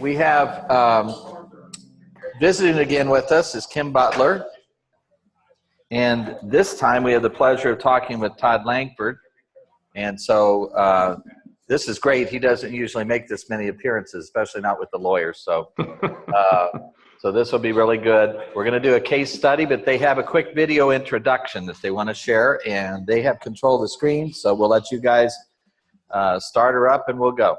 We have visiting again with us is Kim Butler. And this time we have the pleasure of talking with Todd Langford. And so this is great. He doesn't usually make this many appearances, especially not with the lawyers. So, so this will be really good. We're going to do a case study, but they have a quick video introduction that they want to share, and they have control of the screen. So we'll let you guys start her up and we'll go.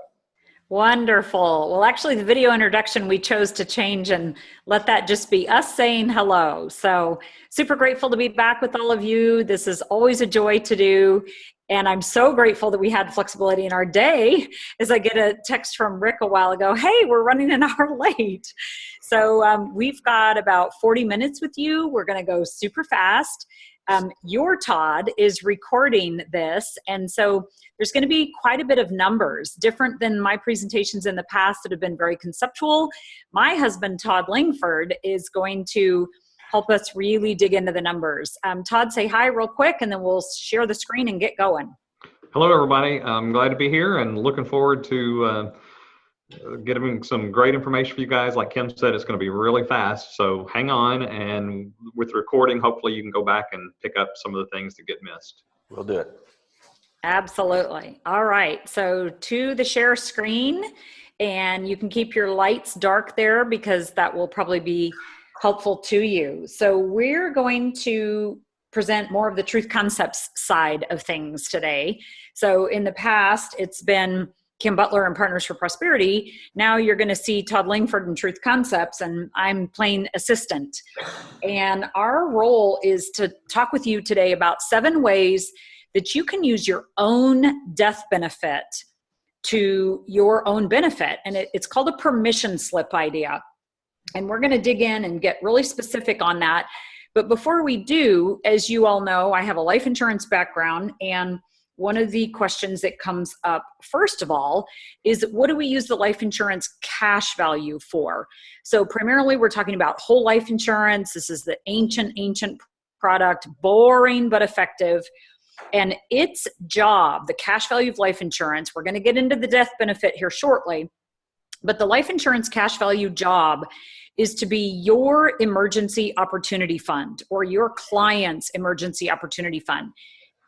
Wonderful. Well, actually, the video introduction we chose to change and let that just be us saying hello. So super grateful to be back with all of you. This is always a joy to do. And I'm so grateful that we had flexibility in our day, as I get a text from Rick a while ago, hey, we're running an hour late. So we've got about 40 minutes with you. We're going to go super fast. Your Todd is recording this, and so there's going to be quite a bit of numbers, different than my presentations in the past that have been very conceptual. My husband, Todd Langford, is going to help us really dig into the numbers. Todd, say hi real quick, and then we'll share the screen and get going. Hello, everybody. I'm glad to be here and looking forward to getting some great information for you guys. Like Kim said, it's going to be really fast, so hang on, and with the recording, hopefully you can go back and pick up some of the things that get missed. We'll do it. Absolutely. All right, so to the share screen, and you can keep your lights dark there because that will probably be helpful to you. So we're going to present more of the truth concepts side of things today. So in the past, it's been Kim Butler and Partners for Prosperity. Now you're going to see Todd Langford and Truth Concepts, and I'm playing assistant. And our role is to talk with you today about 7 ways that you can use your own death benefit to your own benefit. And it's called a permission slip idea. And we're going to dig in and get really specific on that. But before we do, as you all know, I have a life insurance background, and one of the questions that comes up, first of all, is what do we use the life insurance cash value for? So primarily we're talking about whole life insurance. This is the ancient product, boring but effective. And its job, the cash value of life insurance, we're going to get into the death benefit here shortly, but the life insurance cash value job is to be your emergency opportunity fund or your client's emergency opportunity fund.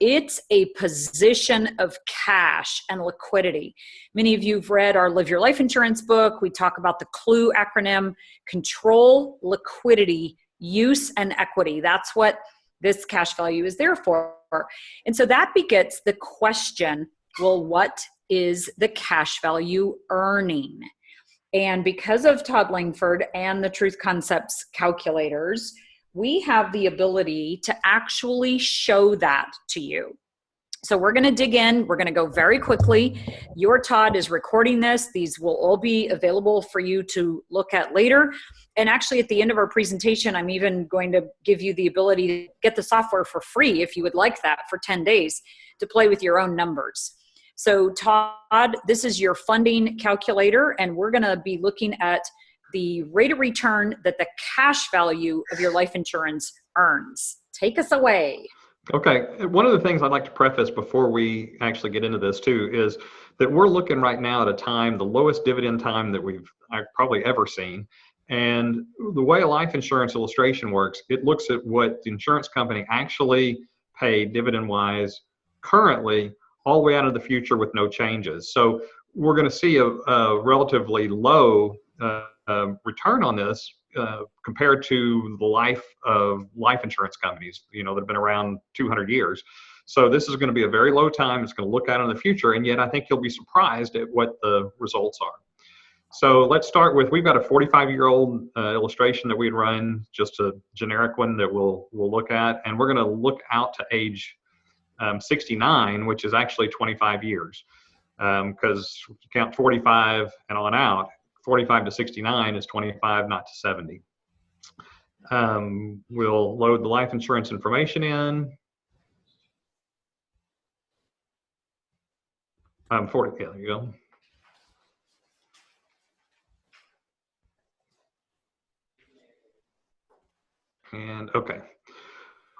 It's a position of cash and liquidity. Many of you have read our Live Your Life Insurance book. We talk about the CLUE acronym: control, liquidity, use, and equity. That's what this cash value is there for. And so that begets the question, well, what is the cash value earning? And because of Todd Langford and the Truth Concepts calculators, we have the ability to actually show that to you. So we're going to dig in. We're going to go very quickly. Your Todd is recording this. These will all be available for you to look at later. And actually at the end of our presentation, I'm even going to give you the ability to get the software for free if you would like that for 10 days to play with your own numbers. So Todd, this is your funding calculator, and we're going to be looking at the rate of return that the cash value of your life insurance earns. Take us away. Okay. One of the things I'd like to preface before we actually get into this too is that we're looking right now at a time, the lowest dividend time that I've probably ever seen. And the way a life insurance illustration works, it looks at what the insurance company actually paid dividend-wise currently all the way out of the future with no changes. So we're going to see a relatively low return on this compared to the life of life insurance companies, that have been around 200 years. So this is going to be a very low time. It's going to look out in the future, and yet I think you'll be surprised at what the results are. So let's start with, we've got a 45-year-old illustration that we'd run, just a generic one that we'll look at, and we're going to look out to age 69, which is actually 25 years, because if you count 45 and on out, 45 to 69 is 25, not to 70. We'll load the life insurance information in. 40, yeah, there you go. And okay.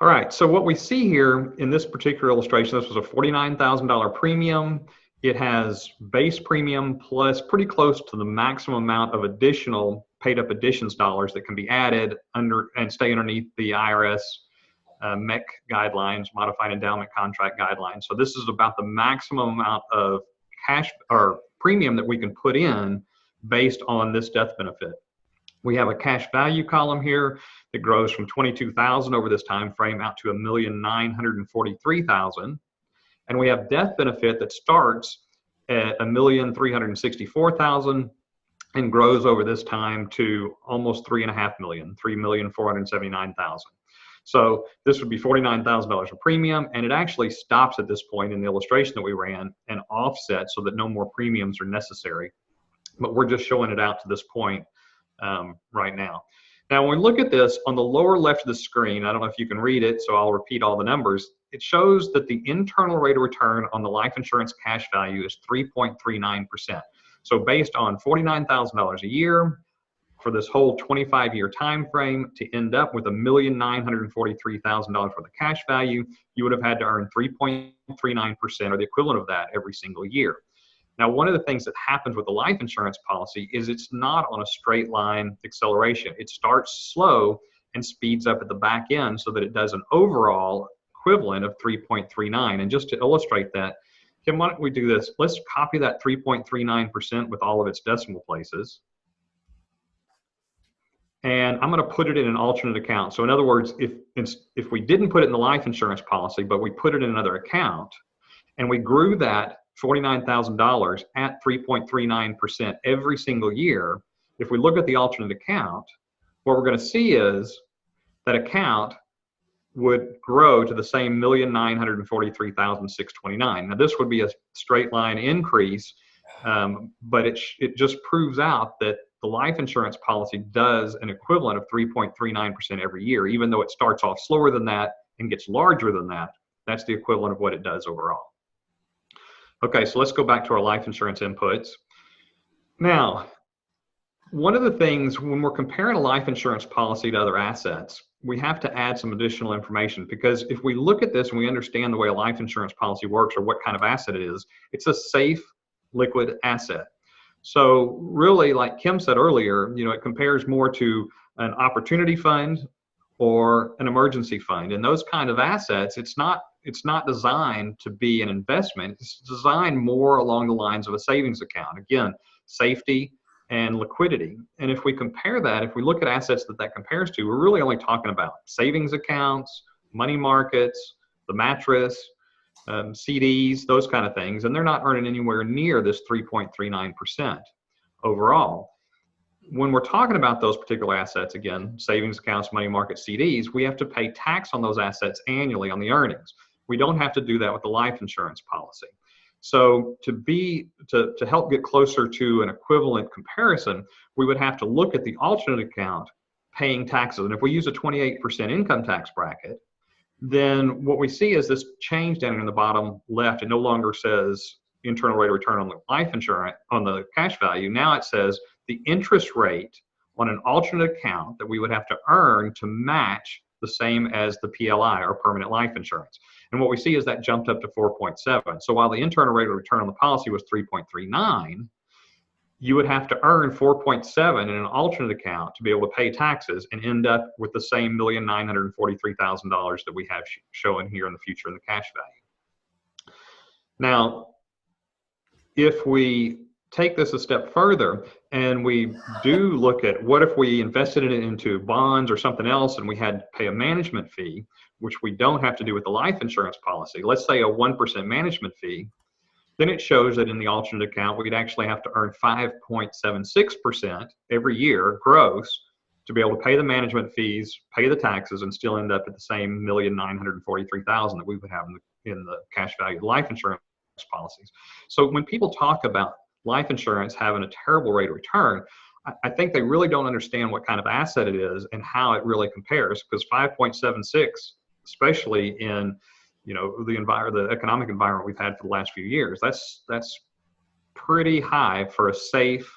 All right, so what we see here in this particular illustration, this was a $49,000 premium. it has base premium plus pretty close to the maximum amount of additional paid up additions dollars that can be added under and stay underneath the IRS MEC guidelines, modified endowment contract guidelines. So this is about the maximum amount of cash or premium that we can put in based on this death benefit. We have a cash value column here that grows from $22,000 over this time frame out to $1,943,000. And we have death benefit that starts at $1,364,000 and grows over this time to almost $3.5 million, $3,479,000. So this would be $49,000 of premium, and it actually stops at this point in the illustration that we ran and offsets so that no more premiums are necessary. But we're just showing it out to this point right now. Now, when we look at this on the lower left of the screen, I don't know if you can read it, so I'll repeat all the numbers. It shows that the internal rate of return on the life insurance cash value is 3.39%. So based on $49,000 a year for this whole 25-year time frame to end up with $1,943,000 worth of cash value, you would have had to earn 3.39% or the equivalent of that every single year. Now, one of the things that happens with the life insurance policy is it's not on a straight line acceleration. It starts slow and speeds up at the back end so that it does an overall equivalent of 3.39. And just to illustrate that, Kim, why don't we do this? Let's copy that 3.39% with all of its decimal places. And I'm going to put it in an alternate account. So in other words, if we didn't put it in the life insurance policy, but we put it in another account, and we grew that $49,000 at 3.39% every single year, if we look at the alternate account, what we're going to see is that account would grow to the same $1,943,629. Now, this would be a straight line increase, but it just proves out that the life insurance policy does an equivalent of 3.39% every year, even though it starts off slower than that and gets larger than that. That's the equivalent of what it does overall. Okay, so let's go back to our life insurance inputs. Now, one of the things when we're comparing a life insurance policy to other assets, we have to add some additional information, because if we look at this and we understand the way a life insurance policy works or what kind of asset it is, it's a safe, liquid asset. So really, like Kim said earlier, it compares more to an opportunity fund or an emergency fund. And those kind of assets, it's not designed to be an investment. It's designed more along the lines of a savings account. Again, safety and liquidity. And if we compare that, if we look at assets that compares to, we're really only talking about savings accounts, money markets, the mattress, CDs, those kind of things. And they're not earning anywhere near this 3.39% overall. When we're talking about those particular assets, again, savings accounts, money market, CDs, we have to pay tax on those assets annually on the earnings. We don't have to do that with the life insurance policy. So to help get closer to an equivalent comparison, we would have to look at the alternate account paying taxes. And if we use a 28% income tax bracket, then what we see is this change down in the bottom left. It no longer says internal rate of return on the life insurance, on the cash value. Now it says the interest rate on an alternate account that we would have to earn to match the same as the PLI, or permanent life insurance. And what we see is that jumped up to 4.7. So while the internal rate of return on the policy was 3.39, you would have to earn 4.7 in an alternate account to be able to pay taxes and end up with the same $1,943,000 that we have showing here in the future in the cash value. Now, if we take this a step further and we do look at what if we invested it into bonds or something else and we had to pay a management fee, which we don't have to do with the life insurance policy, let's say a 1% management fee, then it shows that in the alternate account, we'd actually have to earn 5.76% every year gross to be able to pay the management fees, pay the taxes, and still end up at the same $1,943,000 that we would have in the cash value life insurance policies. So when people talk about life insurance having a terrible rate of return, I think they really don't understand what kind of asset it is and how it really compares, because 5.76, especially in the economic environment we've had for the last few years, that's pretty high for a safe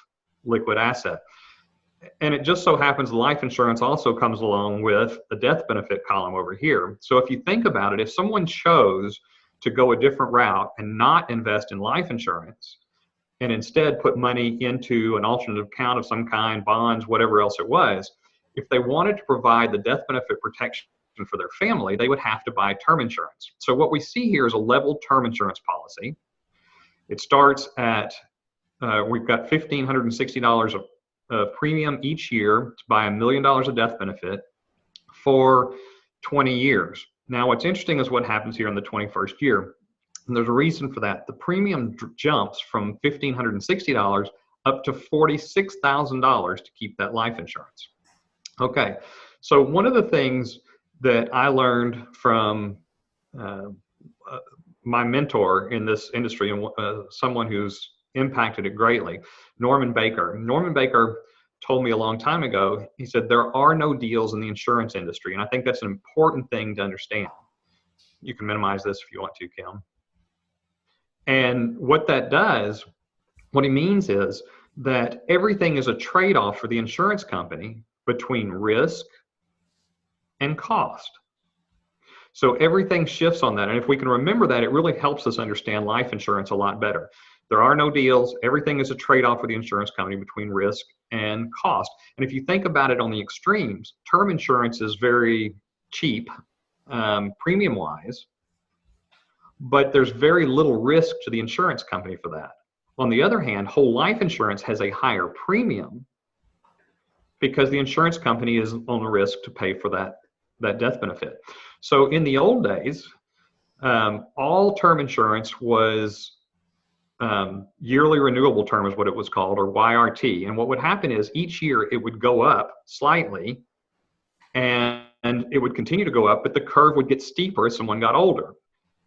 liquid asset. And it just so happens life insurance also comes along with the death benefit column over here. So if you think about it, if someone chose to go a different route and not invest in life insurance, and instead put money into an alternate account of some kind, bonds, whatever else it was, if they wanted to provide the death benefit protection for their family, they would have to buy term insurance. So what we see here is a level term insurance policy. It starts at, we've got $1,560 of premium each year to buy $1 million of death benefit for 20 years. Now, what's interesting is what happens here in the 21st year. And there's a reason for that. The premium jumps from $1,560 up to $46,000 to keep that life insurance. Okay, so one of the things that I learned from my mentor in this industry, and someone who's impacted it greatly, Norman Baker. Norman Baker told me a long time ago, he said, there are no deals in the insurance industry. And I think that's an important thing to understand. You can minimize this if you want to, Kim. And what that does, what he means is that everything is a trade-off for the insurance company between risk and cost. So everything shifts on that. And if we can remember that, it really helps us understand life insurance a lot better. There are no deals. Everything is a trade-off for the insurance company between risk and cost. And if you think about it on the extremes, term insurance is very cheap, premium-wise, but there's very little risk to the insurance company for that. On the other hand, whole life insurance has a higher premium because the insurance company is on the risk to pay for that death benefit. So in the old days, all term insurance was yearly renewable term is what it was called, or YRT. And what would happen is each year it would go up slightly and it would continue to go up, but the curve would get steeper as someone got older.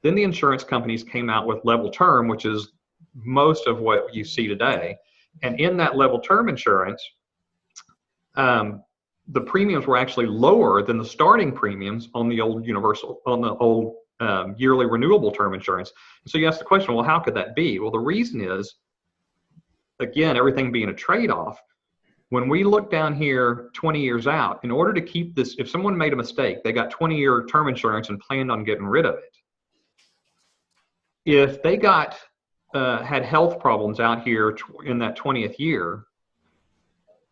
Then the insurance companies came out with level term, which is most of what you see today. And in that level term insurance, the premiums were actually lower than the starting premiums on the old yearly renewable term insurance. So you ask the question, well, how could that be? Well, the reason is, again, everything being a trade-off. When we look down here 20 years out, in order to keep this, if someone made a mistake, they got 20-year term insurance and planned on getting rid of it. If they had health problems out here in that 20th year,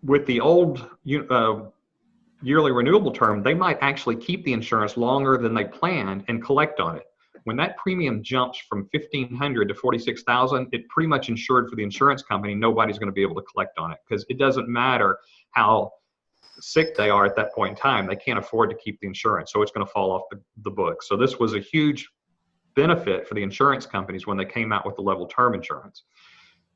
with the old yearly renewable term, they might actually keep the insurance longer than they planned and collect on it. When that premium jumps from $1,500 to $46,000, it pretty much insured for the insurance company. Nobody's going to be able to collect on it because it doesn't matter how sick they are at that point in time. They can't afford to keep the insurance, so it's going to fall off the book. So this was a huge benefit for the insurance companies when they came out with the level term insurance.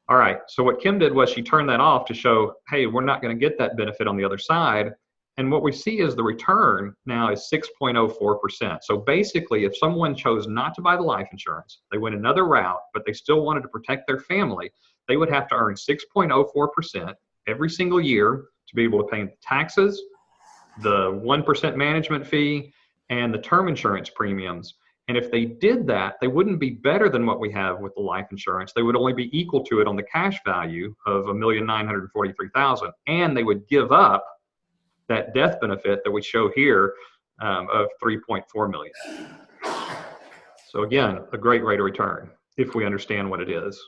All right, so what Kim did was she turned that off to show, hey, we're not going to get that benefit on the other side. And what we see is the return now is 6.04%. So basically, if someone chose not to buy the life insurance, they went another route, but they still wanted to protect their family, they would have to earn 6.04% every single year to be able to pay the taxes, the 1% management fee, and the term insurance premiums. And if they did that, they wouldn't be better than what we have with the life insurance. They would only be equal to it on the cash value of $1,943,000, and they would give up that death benefit that we show here of $3.4 million. So again, a great rate of return if we understand what it is.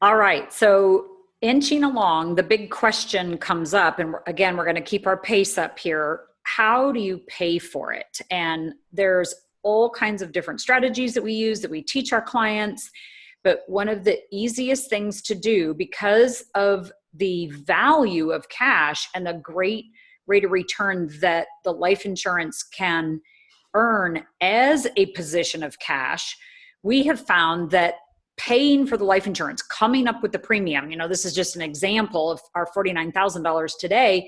All right, so inching along, the big question comes up, and again, we're going to keep our pace up here. How do you pay for it? And there's all kinds of different strategies that we use, that we teach our clients. But one of the easiest things to do, because of the value of cash and the great rate of return that the life insurance can earn as a position of cash, we have found that paying for the life insurance, coming up with the premium, this is just an example of our $49,000 today,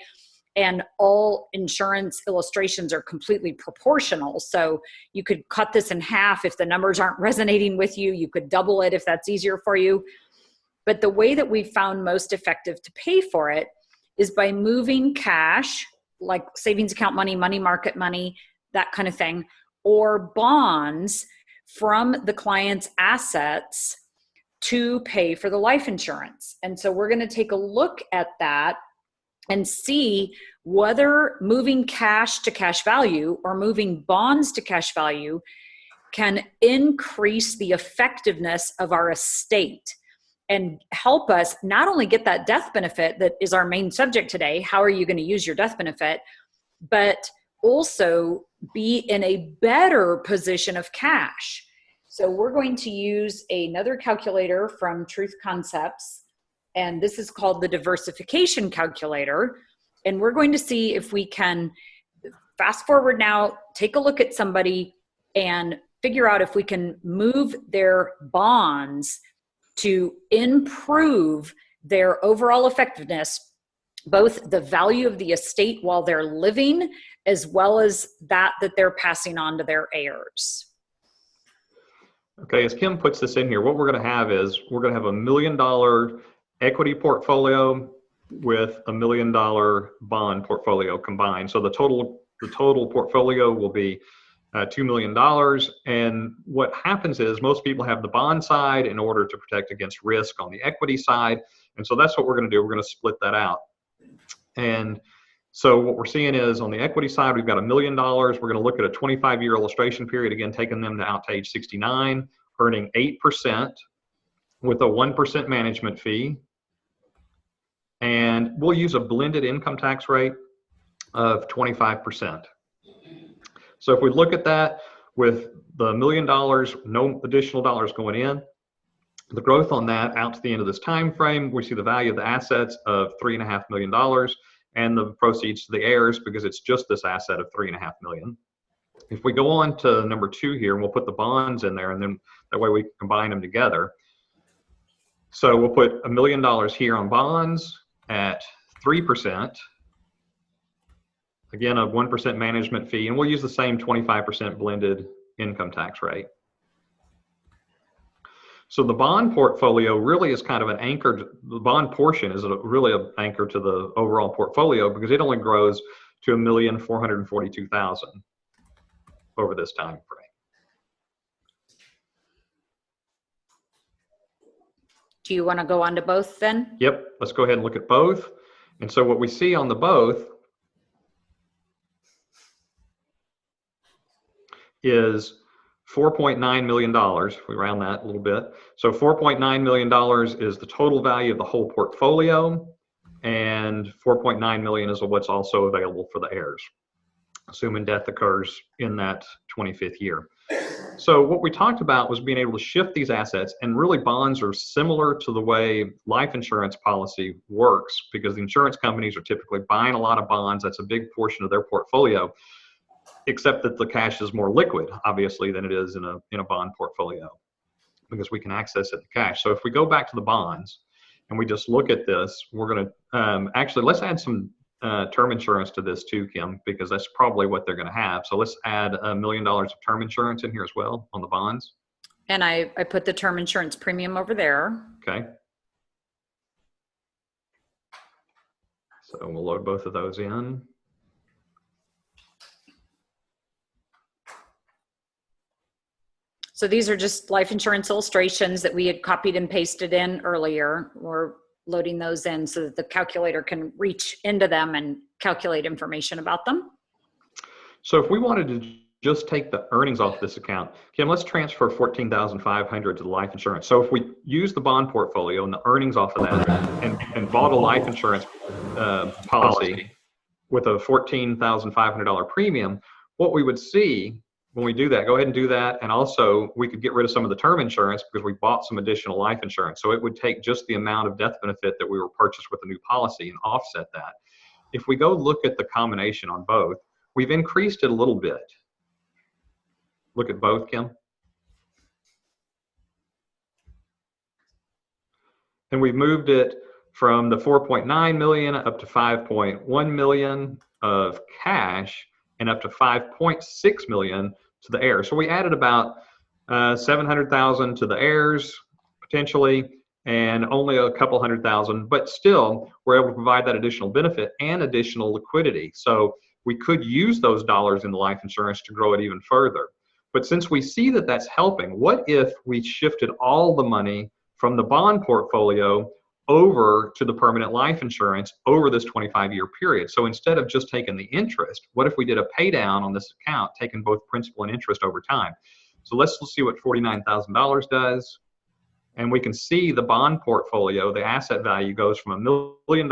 and all insurance illustrations are completely proportional. So you could cut this in half if the numbers aren't resonating with you. You could double it if that's easier for you. But the way that we've found most effective to pay for it is by moving cash, like savings account money, money market money, that kind of thing, or bonds from the client's assets to pay for the life insurance. And so we're going to take a look at that and see whether moving cash to cash value or moving bonds to cash value can increase the effectiveness of our estate and help us not only get that death benefit that is our main subject today, how are you going to use your death benefit, but also be in a better position of cash. So we're going to use another calculator from Truth Concepts, and this is called the Diversification calculator. And we're going to see if we can fast forward now, take a look at somebody and figure out if we can move their bonds to improve their overall effectiveness, both the value of the estate while they're living, as well as that they're passing on to their heirs. Okay, as Kim puts this in here, what we're going to have is we're going to have $1 million equity portfolio with $1 million bond portfolio combined. So the total portfolio will be $2 million. And what happens is most people have the bond side in order to protect against risk on the equity side. And so that's what we're going to do. We're going to split that out. And so what we're seeing is on the equity side, we've got $1 million. We're going to look at a 25-year illustration period, again, taking them out to age 69, earning 8% with a 1% management fee. And we'll use a blended income tax rate of 25%. So if we look at that with the $1 million, no additional dollars going in, the growth on that out to the end of this time frame, we see the value of the assets of $3.5 million and the proceeds to the heirs because it's just this asset of $3.5 million. If we go on to number 2 here, and we'll put the bonds in there, and then that way we can combine them together. So we'll put $1 million here on bonds at 3%. Again, a 1% management fee, and we'll use the same 25% blended income tax rate. So the bond portfolio really is kind of an anchor. The bond portion is really an anchor to the overall portfolio because it only grows to $1,442,000 over this time frame. Do you want to go on to both then? Yep, let's go ahead and look at both. And so what we see on the both is $4.9 million, if we round that a little bit. So $4.9 million is the total value of the whole portfolio, and $4.9 million is what's also available for the heirs, assuming death occurs in that 25th year. So what we talked about was being able to shift these assets, and really bonds are similar to the way life insurance policy works because the insurance companies are typically buying a lot of bonds. That's a big portion of their portfolio, except that the cash is more liquid, obviously, than it is in a bond portfolio because we can access it in cash. So if we go back to the bonds and we just look at this, we're going to actually, let's add some term insurance to this too, Kim, because that's probably what they're going to have. So let's add $1 million of term insurance in here as well on the bonds. And I put the term insurance premium over there. Okay. So we'll load both of those in. So these are just life insurance illustrations that we had copied and pasted in earlier. We're loading those in so that the calculator can reach into them and calculate information about them. So if we wanted to just take the earnings off this account, Kim, let's transfer $14,500 to the life insurance. So if we use the bond portfolio and the earnings off of that and bought a life insurance policy with a $14,500 premium, what we would see when we do that, go ahead and do that. And also we could get rid of some of the term insurance because we bought some additional life insurance. So it would take just the amount of death benefit that we were purchased with the new policy and offset that. If we go look at the combination on both, we've increased it a little bit. Look at both, Kim. And we've moved it from the 4.9 million up to 5.1 million of cash and up to 5.6 million to the heirs. So we added about 700,000 to the heirs potentially, and only a couple 100,000, but still we're able to provide that additional benefit and additional liquidity. So we could use those dollars in the life insurance to grow it even further. But since we see that that's helping, what if we shifted all the money from the bond portfolio over to the permanent life insurance over this 25-year period. So instead of just taking the interest, what if we did a pay down on this account, taking both principal and interest over time? So let's see what $49,000 does. And we can see the bond portfolio, the asset value goes from $1 million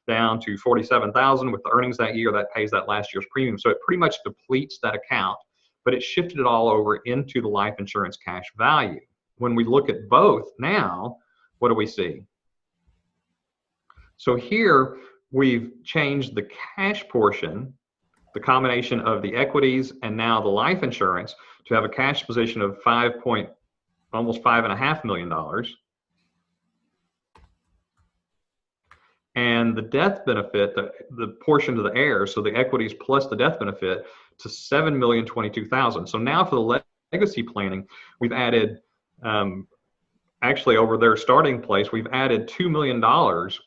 down to $47,000 with the earnings that year that pays that last year's premium. So it pretty much depletes that account, but it shifted it all over into the life insurance cash value. When we look at both now, what do we see? So here we've changed the cash portion, the combination of the equities and now the life insurance, to have a cash position of almost $5.5 million. And the death benefit, the portion to the heirs, so the equities plus the death benefit, to $7,022,000. So now for the legacy planning, we've added, actually over their starting place, we've added $2 million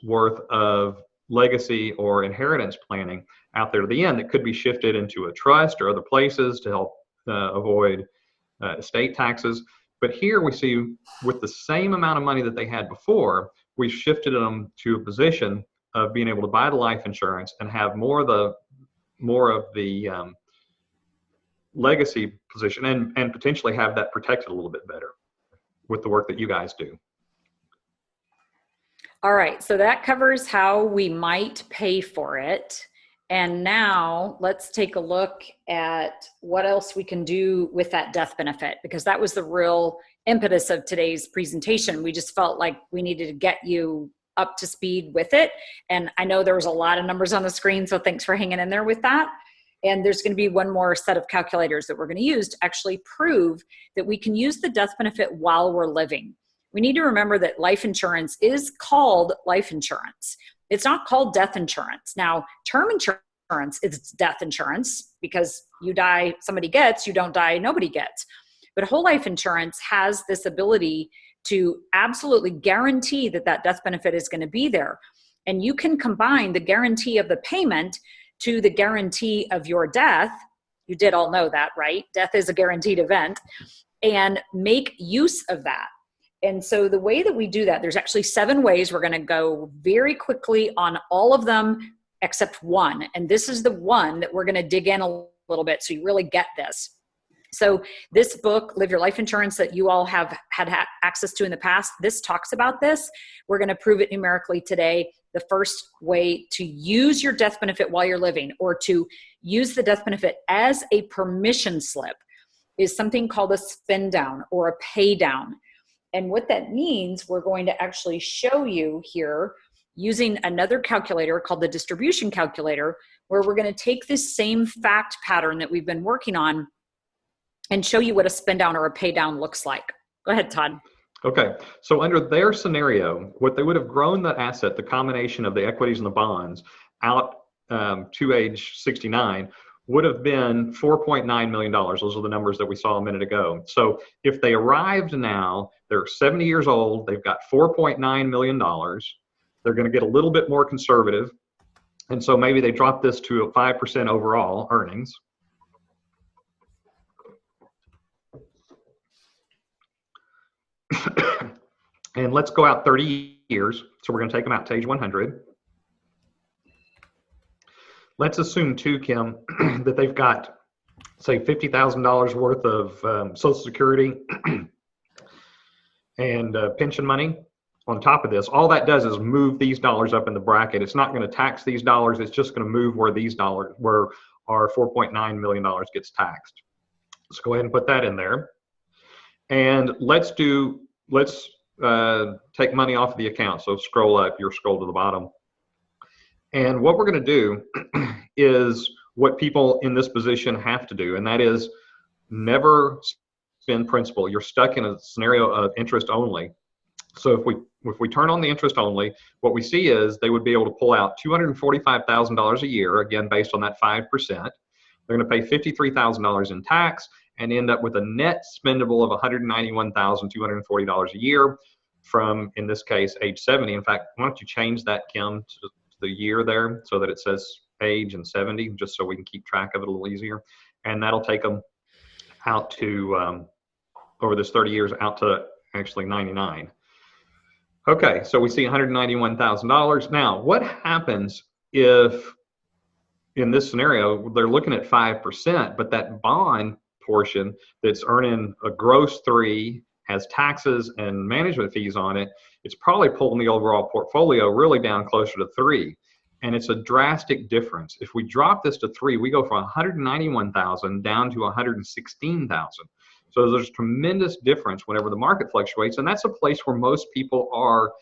worth of legacy or inheritance planning out there to the end that could be shifted into a trust or other places to help avoid estate taxes. But here we see with the same amount of money that they had before, we shifted them to a position of being able to buy the life insurance and have more of the legacy position and potentially have that protected a little bit better with the work that you guys do. All right, so that covers how we might pay for it. And now let's take a look at what else we can do with that death benefit, because that was the real impetus of today's presentation. We just felt like we needed to get you up to speed with it. And I know there was a lot of numbers on the screen, so thanks for hanging in there with that. And there's going to be one more set of calculators that we're going to use to actually prove that we can use the death benefit while we're living. We need to remember that life insurance is called life insurance. It's not called death insurance. Now, term insurance is death insurance because you die, somebody gets, you don't die, nobody gets. But whole life insurance has this ability to absolutely guarantee that that death benefit is going to be there. And you can combine the guarantee of the payment to the guarantee of your death. You did all know that, right? Death is a guaranteed event, and make use of that. And so the way that we do that, there's actually 7 ways. We're going to go very quickly on all of them except one. And this is the one that we're going to dig in a little bit so you really get this. So this book, Live Your Life Insurance, that you all have had access to in the past, this talks about this. We're going to prove it numerically today. The first way to use your death benefit while you're living, or to use the death benefit as a permission slip, is something called a spin down or a pay down. And what that means, we're going to actually show you here using another calculator called the distribution calculator, where we're going to take this same fact pattern that we've been working on and show you what a spin down or a pay down looks like. Go ahead, Todd. Okay, so under their scenario, what they would have grown the asset, the combination of the equities and the bonds, out to age 69, would have been $4.9 million. Those are the numbers that we saw a minute ago. So if they arrived now, they're 70 years old, they've got $4.9 million, they're going to get a little bit more conservative. And so maybe they drop this to a 5% overall earnings. And let's go out 30 years. So we're going to take them out to age 100. Let's assume too, Kim, that they've got, say, $50,000 worth of Social Security and pension money on top of this. All that does is move these dollars up in the bracket. It's not going to tax these dollars. It's just going to move where these dollars, where our $4.9 million gets taxed. Let's go ahead and put that in there. And let's take money off of the account. So scroll up, scroll to the bottom. And what we're going to do is what people in this position have to do, and that is never spend principal. You're stuck in a scenario of interest only. So if we turn on the interest only, what we see is they would be able to pull out $245,000 a year, again, based on that 5%. They're going to pay $53,000 in tax and end up with a net spendable of $191,240 a year from, in this case, age 70. In fact, why don't you change that, Kim, to the year there so that it says age and 70, just so we can keep track of it a little easier. And that'll take them out to, over this 30 years, out to actually 99. Okay, so we see $191,000. Now, what happens if in this scenario they're looking at 5%, but that bond portion that's earning a gross 3, has taxes and management fees on it, it's probably pulling the overall portfolio really down closer to 3. And it's a drastic difference. If we drop this to 3, we go from 191,000 down to 116,000. So there's tremendous difference whenever the market fluctuates, and that's a place where most people are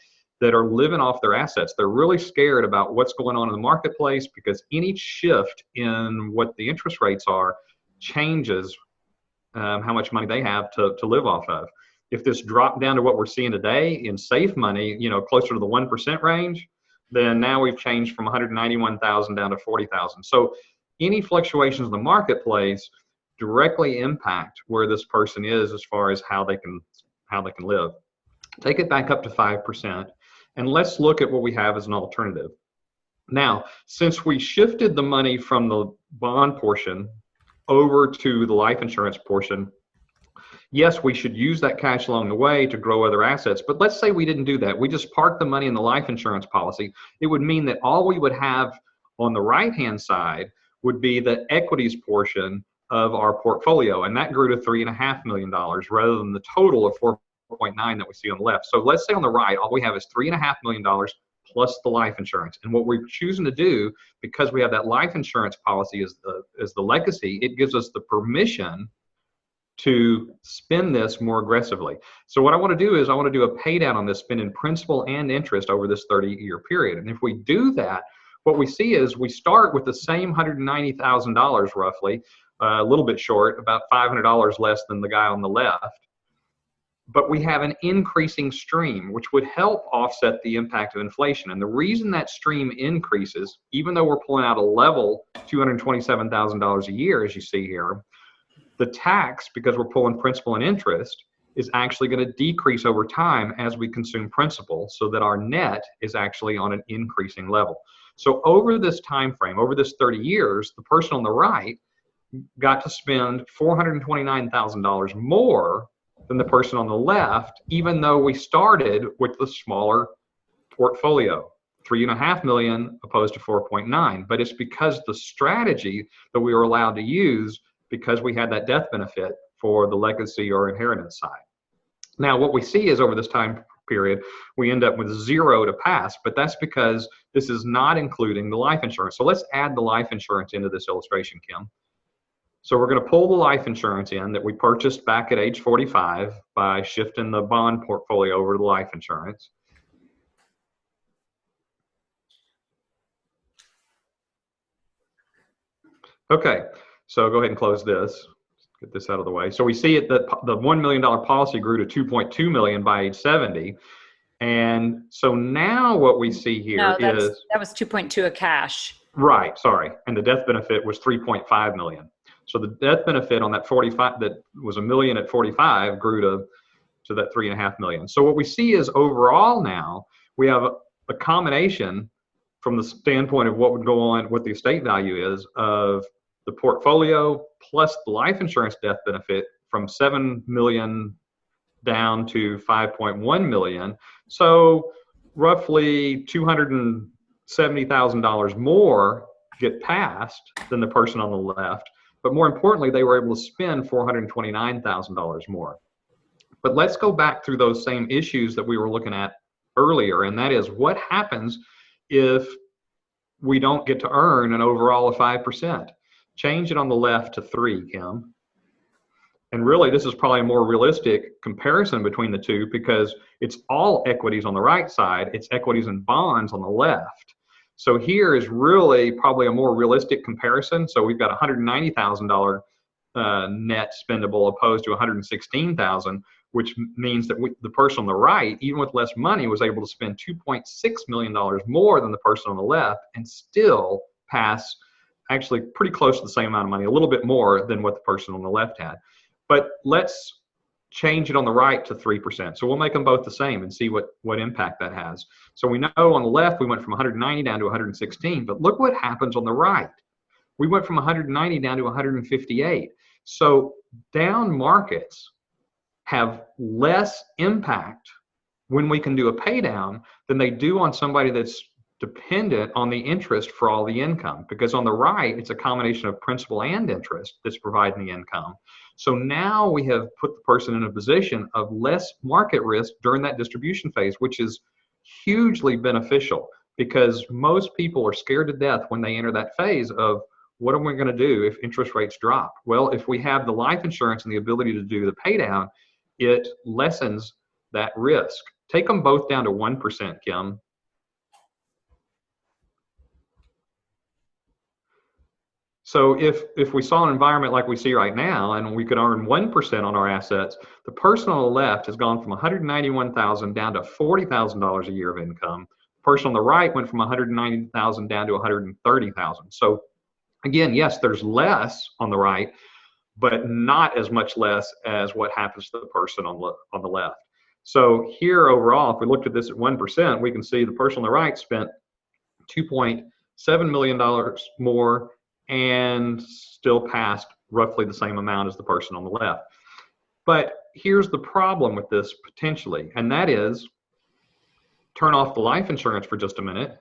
that are living off their assets. They're really scared about what's going on in the marketplace because any shift in what the interest rates are changes how much money they have to live off of. If this dropped down to what we're seeing today in safe money, closer to the 1% range, then now we've changed from 191,000 down to 40,000. So any fluctuations in the marketplace directly impact where this person is as far as how they can live. Take it back up to 5%, and let's look at what we have as an alternative. Now, since we shifted the money from the bond portion over to the life insurance portion, yes, we should use that cash along the way to grow other assets, but let's say we didn't do that. We just parked the money in the life insurance policy. It would mean that all we would have on the right-hand side would be the equities portion of our portfolio, and that grew to $3.5 million rather than the total of 4.9 that we see on the left. So let's say on the right, all we have is $3.5 million plus the life insurance. And what we're choosing to do, because we have that life insurance policy as the legacy, it gives us the permission to spend this more aggressively. So what I want to do is I want to do a pay down on this, spending principal and interest over this 30-year period. And if we do that, what we see is we start with the same $190,000 roughly, a little bit short, about $500 less than the guy on the left. But we have an increasing stream, which would help offset the impact of inflation. And the reason that stream increases, even though we're pulling out a level $227,000 a year, as you see here, the tax, because we're pulling principal and interest, is actually going to decrease over time as we consume principal, so that our net is actually on an increasing level. So over this time frame, over this 30 years, the person on the right got to spend $429,000 more than the person on the left, even though we started with the smaller portfolio, $3.5 million opposed to 4.9. But it's because the strategy that we were allowed to use, because we had that death benefit for the legacy or inheritance side. Now, what we see is over this time period, we end up with 0 to pass, but that's because this is not including the life insurance. So let's add the life insurance into this illustration, Kim. So we're going to pull the life insurance in that we purchased back at age 45 by shifting the bond portfolio over to the life insurance. Okay, so go ahead and close this. Get this out of the way. So we see it that the $1 million policy grew to $2.2 million by age 70. And so now what we see here is that was 2.2 of cash. Right, sorry. And the death benefit was 3.5 million. So the death benefit on that 45, that was $1 million at 45, grew to that 3.5 million. So what we see is overall now we have a combination from the standpoint of what would go on, what the estate value is of the portfolio plus the life insurance death benefit from 7 million down to 5.1 million. So roughly $270,000 more get passed than the person on the left. But more importantly, they were able to spend $429,000 more. But let's go back through those same issues that we were looking at earlier, and that is what happens if we don't get to earn an overall of 5%. Change it on the left to 3, Kim. And really, this is probably a more realistic comparison between the two because it's all equities on the right side. It's equities and bonds on the left. So here is really probably a more realistic comparison. So we've got $190,000 net spendable opposed to $116,000, which means that the person on the right, even with less money, was able to spend $2.6 million more than the person on the left and still pass actually pretty close to the same amount of money, a little bit more than what the person on the left had. But let's change it on the right to 3%. So we'll make them both the same and see what impact that has. So we know on the left, we went from 190 down to 116, but look what happens on the right. We went from 190 down to 158. So down markets have less impact when we can do a pay down than they do on somebody that's dependent on the interest for all the income. Because on the right, it's a combination of principal and interest that's providing the income. So now we have put the person in a position of less market risk during that distribution phase, which is hugely beneficial, because most people are scared to death when they enter that phase of, what am I going to do if interest rates drop? Well, if we have the life insurance and the ability to do the pay down, it lessens that risk. Take them both down to 1%, Kim. So if we saw an environment like we see right now and we could earn 1% on our assets, the person on the left has gone from $191,000 down to $40,000 a year of income. The person on the right went from $190,000 down to $130,000. So again, yes, there's less on the right, but not as much less as what happens to the person on the left. So here overall, if we looked at this at 1%, we can see the person on the right spent $2.7 million more and still passed roughly the same amount as the person on the left. But here's the problem with this potentially, and that is, turn off the life insurance for just a minute.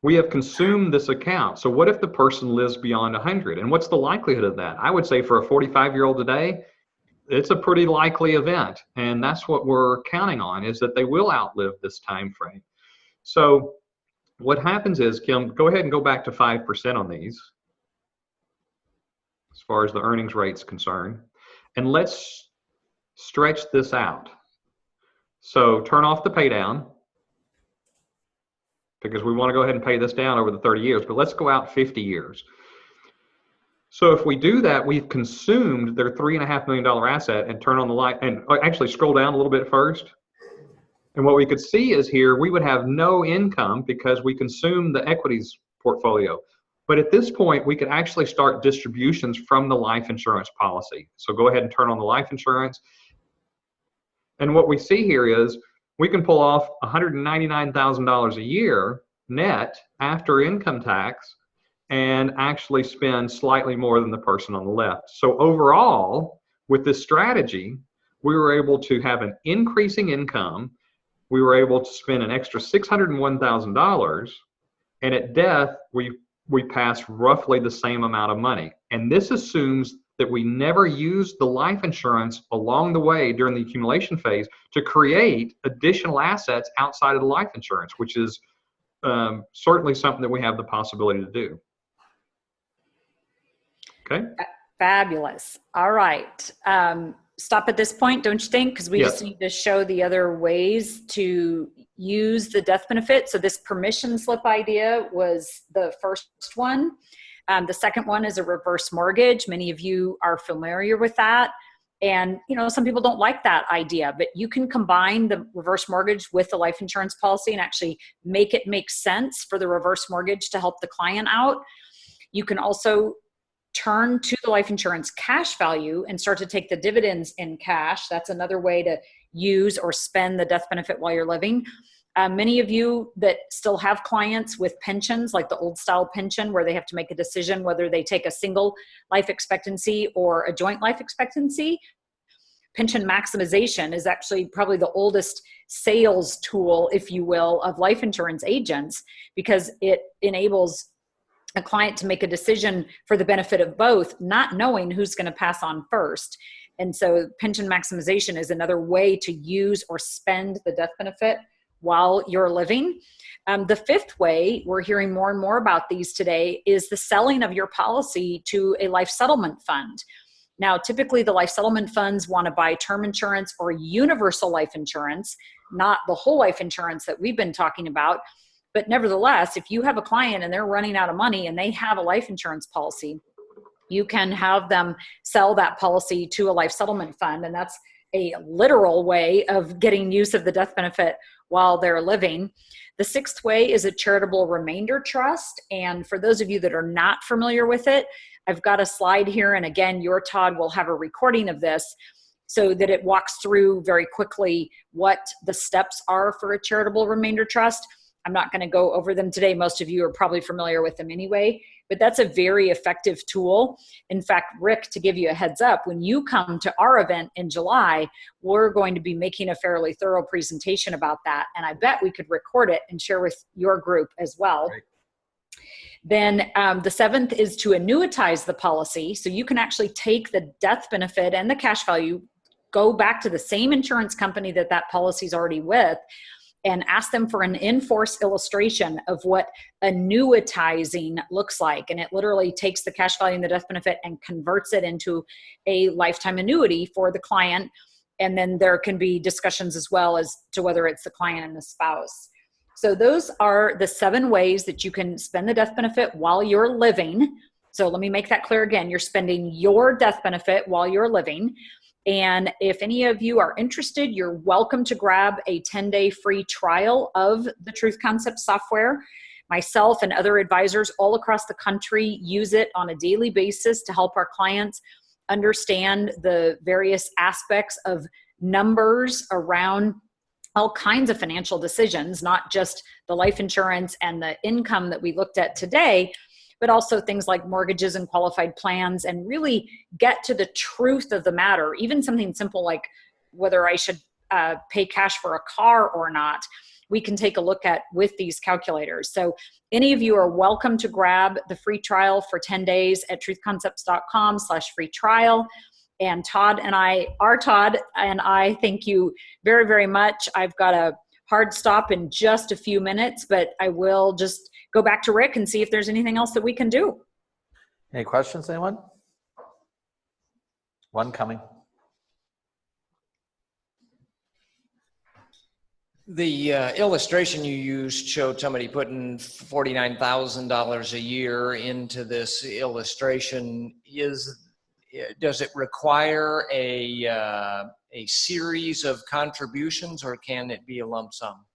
We have consumed this account. So what if the person lives beyond 100? And what's the likelihood of that? I would say for a 45-year-old today, it's a pretty likely event. And that's what we're counting on, is that they will outlive this time frame. So what happens is, Kim, go ahead and go back to 5% on these, as far as the earnings rate's concerned. And let's stretch this out. So turn off the pay down, because we want to go ahead and pay this down over the 30 years, but let's go out 50 years. So if we do that, we've consumed their $3.5 million asset, and turn on the light, and actually scroll down a little bit first. And what we could see is here, we would have no income because we consumed the equities portfolio. But at this point, we could actually start distributions from the life insurance policy. So go ahead and turn on the life insurance. And what we see here is we can pull off $199,000 a year net after income tax and actually spend slightly more than the person on the left. So overall, with this strategy, we were able to have an increasing income. We were able to spend an extra $601,000, and at death, we passed roughly the same amount of money. And this assumes that we never used the life insurance along the way during the accumulation phase to create additional assets outside of the life insurance, which is certainly something that we have the possibility to do. Okay. Fabulous. All right. Stop at this point, don't you think? Because we Yes. just need to show the other ways to use the death benefit. So this permission slip idea was the first one. The second one is a reverse mortgage. Many of you are familiar with that. And, you know, some people don't like that idea, but you can combine the reverse mortgage with the life insurance policy and actually make it make sense for the reverse mortgage to help the client out. You can also turn to the life insurance cash value and start to take the dividends in cash. That's another way to use or spend the death benefit while you're living. Many of you that still have clients with pensions, like the old style pension, where they have to make a decision whether they take a single life expectancy or a joint life expectancy. Pension maximization is actually probably the oldest sales tool, if you will, of life insurance agents, because it enables a client to make a decision for the benefit of both, not knowing who's going to pass on first. And so pension maximization is another way to use or spend the death benefit while you're living. The fifth way, we're hearing more and more about these today, is the selling of your policy to a life settlement fund. Now, typically the life settlement funds want to buy term insurance or universal life insurance, not the whole life insurance that we've been talking about. But nevertheless, if you have a client and they're running out of money and they have a life insurance policy, you can have them sell that policy to a life settlement fund. And that's a literal way of getting use of the death benefit while they're living. The sixth way is a charitable remainder trust. And for those of you that are not familiar with it, I've got a slide here. And again, your Todd will have a recording of this so that it walks through very quickly what the steps are for a charitable remainder trust. I'm not going to go over them today. Most of you are probably familiar with them anyway, but that's a very effective tool. In fact, Rick, to give you a heads up, when you come to our event in July, we're going to be making a fairly thorough presentation about that. And I bet we could record it and share with your group as well. Great. Then the 7th is to annuitize the policy. So you can actually take the death benefit and the cash value, go back to the same insurance company that that policy is already with, and ask them for an in-force illustration of what annuitizing looks like. And it literally takes the cash value and the death benefit and converts it into a lifetime annuity for the client. And then there can be discussions as well as to whether it's the client and the spouse. So those are the 7 ways that you can spend the death benefit while you're living. So let me make that clear again. You're spending your death benefit while you're living. And if any of you are interested, you're welcome to grab a 10-day free trial of the Truth Concept software. Myself and other advisors all across the country use it on a daily basis to help our clients understand the various aspects of numbers around all kinds of financial decisions, not just the life insurance and the income that we looked at today, but also things like mortgages and qualified plans, and really get to the truth of the matter. Even something simple like whether I should pay cash for a car or not, we can take a look at with these calculators. So any of you are welcome to grab the free trial for 10 days at truthconcepts.com/free trial. And Todd and I thank you very, very much. I've got a hard stop in just a few minutes, but I will just go back to Rick and see if there's anything else that we can do. Any questions, anyone? One coming. The illustration you used showed somebody putting $49,000 a year into this illustration. Does it require a series of contributions, or can it be a lump sum?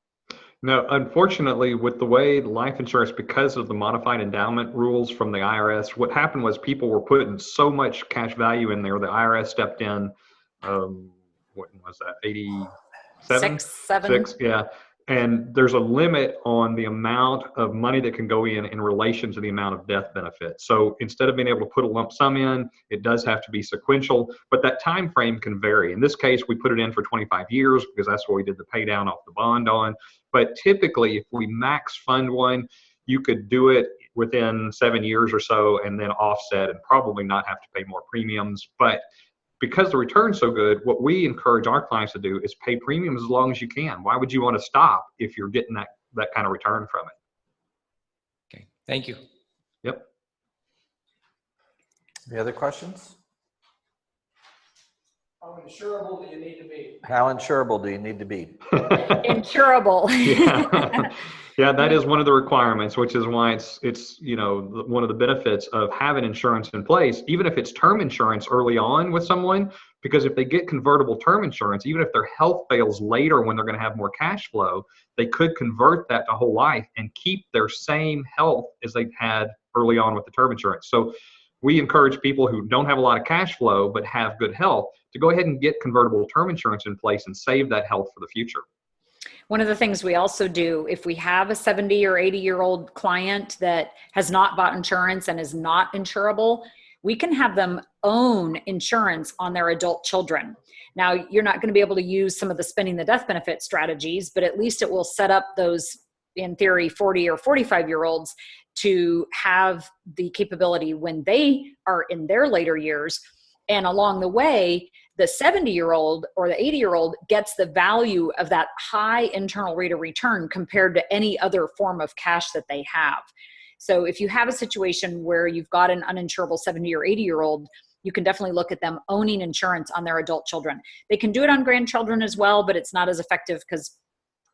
No, unfortunately, with the way life insurance, because of the modified endowment rules from the IRS, what happened was people were putting so much cash value in there, the IRS stepped in, what was that, 87? 6, 7. 6, yeah. And there's a limit on the amount of money that can go in relation to the amount of death benefit. So instead of being able to put a lump sum in, it does have to be sequential, but that time frame can vary. In this case, we put it in for 25 years because that's what we did the pay down off the bond on. But typically, if we max fund one, you could do it within 7 years or so and then offset and probably not have to pay more premiums. But because the return's so good, what we encourage our clients to do is pay premiums as long as you can. Why would you want to stop if you're getting that kind of return from it? Okay, thank you. Yep. Any other questions? How insurable do you need to be? How insurable do you need to be? Insurable. Yeah. Yeah, that is one of the requirements, which is why it's one of the benefits of having insurance in place, even if it's term insurance early on with someone, because if they get convertible term insurance, even if their health fails later when they're going to have more cash flow, they could convert that to whole life and keep their same health as they've had early on with the term insurance. So we encourage people who don't have a lot of cash flow but have good health to go ahead and get convertible term insurance in place and save that health for the future. One of the things we also do, if we have a 70 or 80-year-old client that has not bought insurance and is not insurable, we can have them own insurance on their adult children. Now, you're not going to be able to use some of the spending the death benefit strategies, but at least it will set up those, in theory, 40 or 45-year-olds to have the capability when they are in their later years. And along the way, the 70-year-old or the 80-year-old gets the value of that high internal rate of return compared to any other form of cash that they have. So if you have a situation where you've got an uninsurable 70 or 80-year-old, you can definitely look at them owning insurance on their adult children. They can do it on grandchildren as well, but it's not as effective because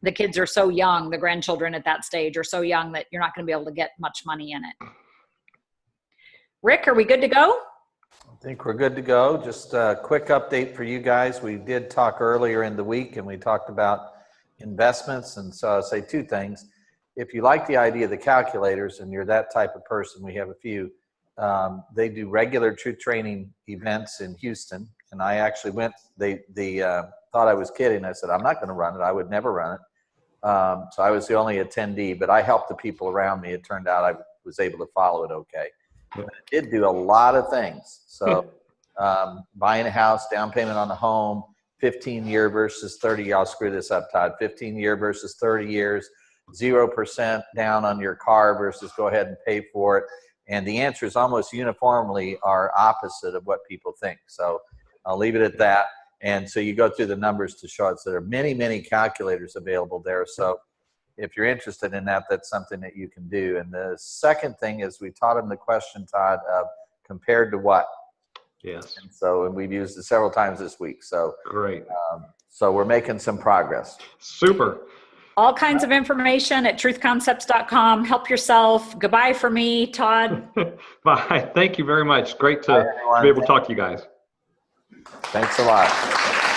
the kids are so young, the grandchildren at that stage are so young that you're not going to be able to get much money in it. Rick, are we good to go? I think we're good to go. Just a quick update for you guys. We did talk earlier in the week and we talked about investments. And so I'll say two things. If you like the idea of the calculators and you're that type of person, we have a few. They do regular truth training events in Houston. And I actually went, they thought I was kidding. I said, I'm not going to run it. I would never run it. So I was the only attendee, but I helped the people around me. It turned out I was able to follow it okay. But it did do a lot of things. So buying a house, down payment on the home, 15-year versus 30. I'll screw this up, Todd. 15-year versus 30 years, 0% down on your car versus go ahead and pay for it. And the answers almost uniformly are opposite of what people think. So I'll leave it at that. And so you go through the numbers to show it. So there are many, many calculators available there. So if you're interested in that, that's something that you can do. And the second thing is we taught them the question, Todd, of compared to what? Yes. And so we've used it several times this week. So Great. So we're making some progress. Super. All kinds of information at truthconcepts.com. Help yourself. Goodbye for me, Todd. Bye. Thank you very much. Great Bye, to everyone. be able to talk to you guys. Thanks a lot.